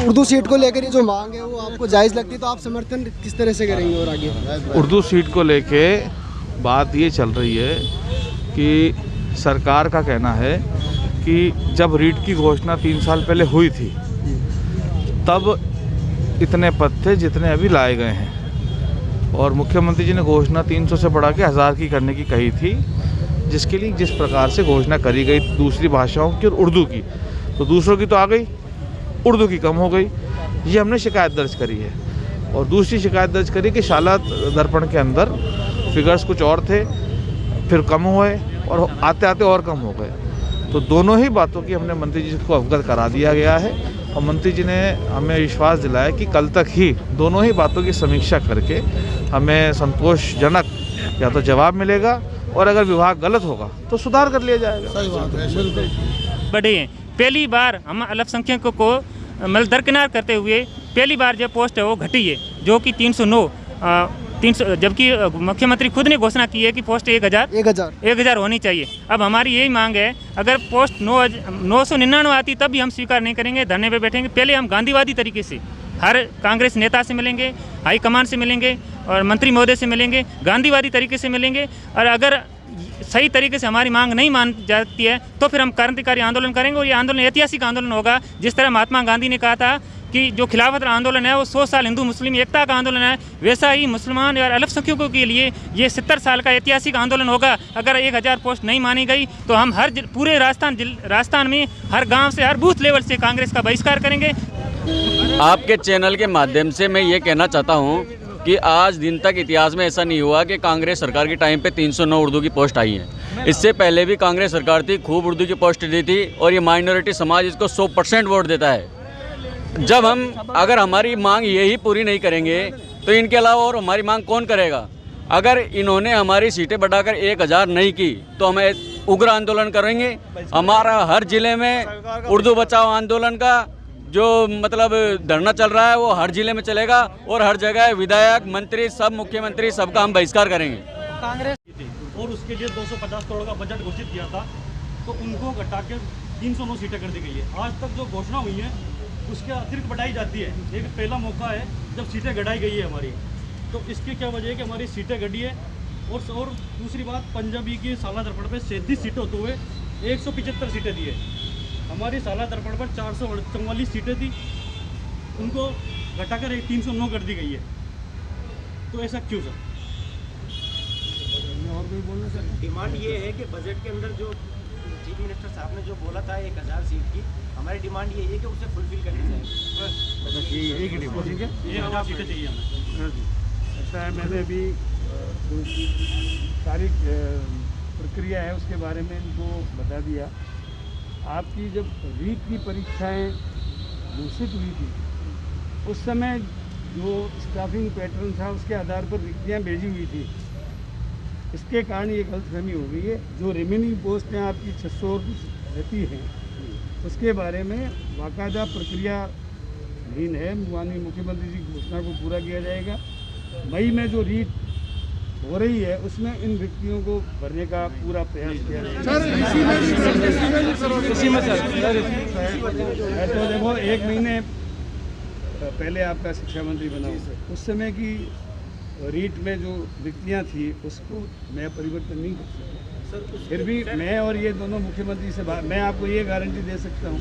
Urdu seat को लेकर ये जो मांग है वो आपको जायज़ लगती है, तो आप समर्थन किस तरह से करेंगे? और आगे उर्दू सीट को लेके बात ये चल रही है कि सरकार का कहना है कि जब रीट की घोषणा 3 साल पहले हुई थी तब इतने पद थे जितने अभी लाए गए हैं, और मुख्यमंत्री जी ने घोषणा 300 से बढ़ा के 1000 की करने की कही थी, जिसके लिए जिस प्रकार से घोषणा करी गई दूसरी भाषाओं की और उर्दू की, तो दूसरों की तो आ गई, उर्दू की कम हो गई। ये हमने शिकायत दर्ज करी है। और दूसरी शिकायत दर्ज करी कि शाला दर्पण के अंदर फिगर्स कुछ और थे, फिर कम हुए और आते आते और कम हो गए। तो दोनों ही बातों की हमने मंत्री जी को अवगत करा दिया गया है, और मंत्री जी ने हमें विश्वास दिलाया कि कल तक ही दोनों ही बातों की समीक्षा करके हमें संतोषजनक या तो जवाब मिलेगा, और अगर विभाग गलत होगा तो सुधार कर लिया जाएगा। सही बात है, बिल्कुल। बढ़े हैं। पहली बार हम अल्पसंख्यकों को मतलब दरकिनार करते हुए पहली बार जो पोस्ट है वो घटी है, जो कि 309 जबकि मुख्यमंत्री खुद ने घोषणा की है कि पोस्ट 1000 होनी चाहिए। अब हमारी यही मांग है, अगर पोस्ट 999 आती तब भी हम स्वीकार नहीं करेंगे, धरने पे बैठेंगे। पहले हम गांधीवादी तरीके से हर कांग्रेस नेता से मिलेंगे, हाईकमान से मिलेंगे और मंत्री महोदय से मिलेंगे, गांधीवादी तरीके से मिलेंगे, और अगर सही तरीके से हमारी मांग नहीं मान जाती है तो फिर हम क्रांतिकारी आंदोलन करेंगे। और ये आंदोलन ऐतिहासिक आंदोलन होगा। जिस तरह महात्मा गांधी ने कहा था कि जो खिलाफत आंदोलन है वो 100 साल हिंदू मुस्लिम एकता का आंदोलन है, वैसा ही मुसलमान और अल्पसंख्यकों के लिए ये 70 साल का ऐतिहासिक आंदोलन होगा। अगर 1000 पोस्ट नहीं मानी गई तो हम पूरे राजस्थान में हर गांव से, हर बूथ लेवल से कांग्रेस का बहिष्कार करेंगे। आपके चैनल के माध्यम से मैं ये कहना चाहता हूँ कि आज दिन तक इतिहास में ऐसा नहीं हुआ कि कांग्रेस सरकार के टाइम पे 309 उर्दू की पोस्ट आई है। इससे पहले भी कांग्रेस सरकार थी, खूब उर्दू की पोस्ट दी थी, और ये माइनॉरिटी समाज इसको 100% वोट देता है। जब हम अगर हमारी मांग यही पूरी नहीं करेंगे तो इनके अलावा और हमारी मांग कौन करेगा? अगर इन्होंने हमारी सीटें बढ़ाकर 1000 नहीं की तो हम उग्र आंदोलन करेंगे। हमारा हर जिले में उर्दू बचाओ आंदोलन का जो मतलब धरना चल रहा है वो हर जिले में चलेगा, और हर जगह विधायक, मंत्री, सब मुख्यमंत्री सबका हम बहिष्कार करेंगे। कांग्रेस और उसके लिए 250 करोड़ का बजट घोषित किया था, तो उनको घटा के 309 सीटें कर दी गई है। आज तक जो घोषणा हुई है उसके अतिरिक्त बढ़ाई जाती है। एक पहला मौका है जब सीटें घटाई गई है हमारी, तो इसकी क्या वजह है कि हमारी सीटें घटी है। और दूसरी बात, पंजाबी की साला दर्पण पे 37 सीटें होते हुए 175 सीटें दी है। हमारी साला दर्पण पर 444 सीटें थी, उनको घटाकर 309 कर दी गई है। तो ऐसा क्यों सर? और कोई बोलना सर? डिमांड ये है कि बजट के अंदर जो चीफ मिनिस्टर साहब ने जो बोला था 1000 सीट की, हमारी डिमांड ये है कि उसे फुलफिल करनी चाहिए। एक डिमांड, ठीक है, 1000 सीटें चाहिए हमें। ऐसा है, मैंने अभी सारी प्रक्रिया है उसके बारे में इनको बता दिया। आपकी जब रीट की परीक्षाएं घोषित हुई थी उस समय जो स्टाफिंग पैटर्न था उसके आधार पर रिक्तियाँ भेजी हुई थी। इसके कारण ये गलतफहमी हो गई है। जो रिमेनिंग पोस्ट हैं आपकी 600 रहती हैं, उसके बारे में बाकायदा प्रक्रियाहीन है। माननीय मुख्यमंत्री जी की घोषणा को पूरा किया जाएगा। मई में जो रीट हो रही है उसमें इन रिक्तियों को भरने का पूरा प्रयास किया जाएगा। तो देखो, 1 महीने पहले आपका शिक्षा मंत्री बना, उस समय की रीट में जो रिक्तियाँ थी उसको मैं परिवर्तन नहीं कर सकता। फिर भी मैं और ये दोनों मुख्यमंत्री से मैं आपको ये गारंटी दे सकता हूँ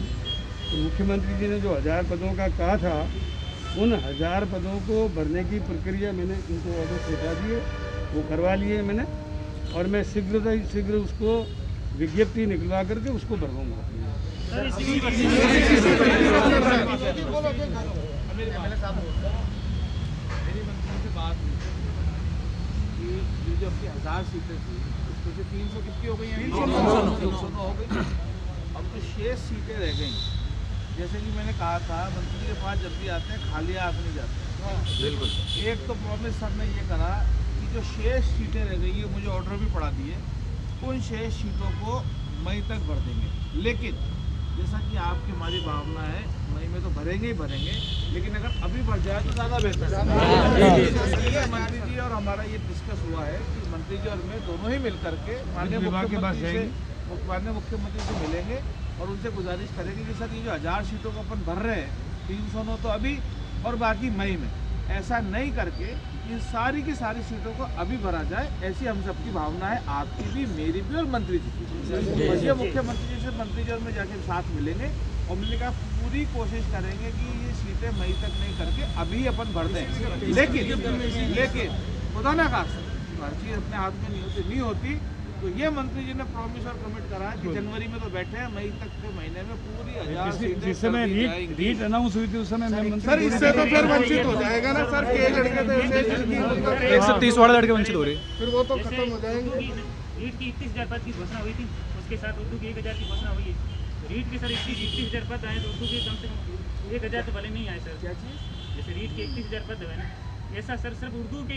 कि मुख्यमंत्री जी ने जो 1000 पदों का कहा था, उन 1000 पदों को भरने की प्रक्रिया मैंने इनको ऑर्डर बता दिए, वो करवा लिए मैंने, और मैं शीघ्र उसको विज्ञप्ति निकलवा करके उसको भरवाऊँगा। ये जो आपकी 1000 सीटें थी उसमें से 300 कितनी हो गई हैं? 309 हो गई। अब तो 6 सीटें रह गई। जैसे कि मैंने कहा था, मंत्री के पास जब भी आते हैं खाली हाथ नहीं जाते। बिल्कुल। एक तो प्रॉमिस सर ने ये करा कि जो 6 सीटें रह गई है, मुझे ऑर्डर भी पड़ा दिए, उन 6 सीटों को मई तक भर देंगे। लेकिन जैसा कि आपकी हमारी भावना है, मई में तो भरेंगे ही भरेंगे, लेकिन अगर अभी बढ़ जाए तो ज़्यादा बेहतर है। मंत्री जी और हमारा ये डिस्कस हुआ है कि मंत्री जी और मैं दोनों ही मिल करके माननीय मुख्यमंत्री से मिलेंगे और उनसे गुजारिश करेंगे कि सर ये जो 1000 सीटों को अपन भर रहे हैं 309 तो अभी और बाकी मई में, ऐसा नहीं करके इन सारी की सारी सीटों को अभी भरा जाए, ऐसी हम सबकी भावना है, आपकी भी, मेरी भी और मंत्री जी की। और ये मुख्यमंत्री जी से मंत्री जी में जाके साथ मिलेंगे और मिलने का पूरी कोशिश करेंगे कि ये सीटें मई तक नहीं करके अभी अपन भर दें। लेकिन खुदा ना खास्ता हर चीज़ अपने हाथ में नहीं होती, तो ये मंत्री जी ने प्रॉमिस और कमिट करा है कि जनवरी में तो बैठे हैं, मई तक के महीने में पूरी 1000 सीटें जिस समय रीट अनाउंस हुई थी उस समय मैं मंत्री, सर इससे तो फिर वंचित हो जाएगा ना सर, के लड़के तो ऐसे 130 वाले लड़के वंचित हो रहे, फिर वो तो खत्म हो जाएंगे। रीट की 31,000 पद की घोषणा हुई थी, उसके साथ उर्दू की 1,000 की घोषणा हुई है। रीट के सर 31,000 पद आए तो उर्दू के कम से कम 1,000 तो भले नहीं आए सर। जैसे रीट के 31,000 पद है ना, ऐसा सर सिर्फ उर्दू के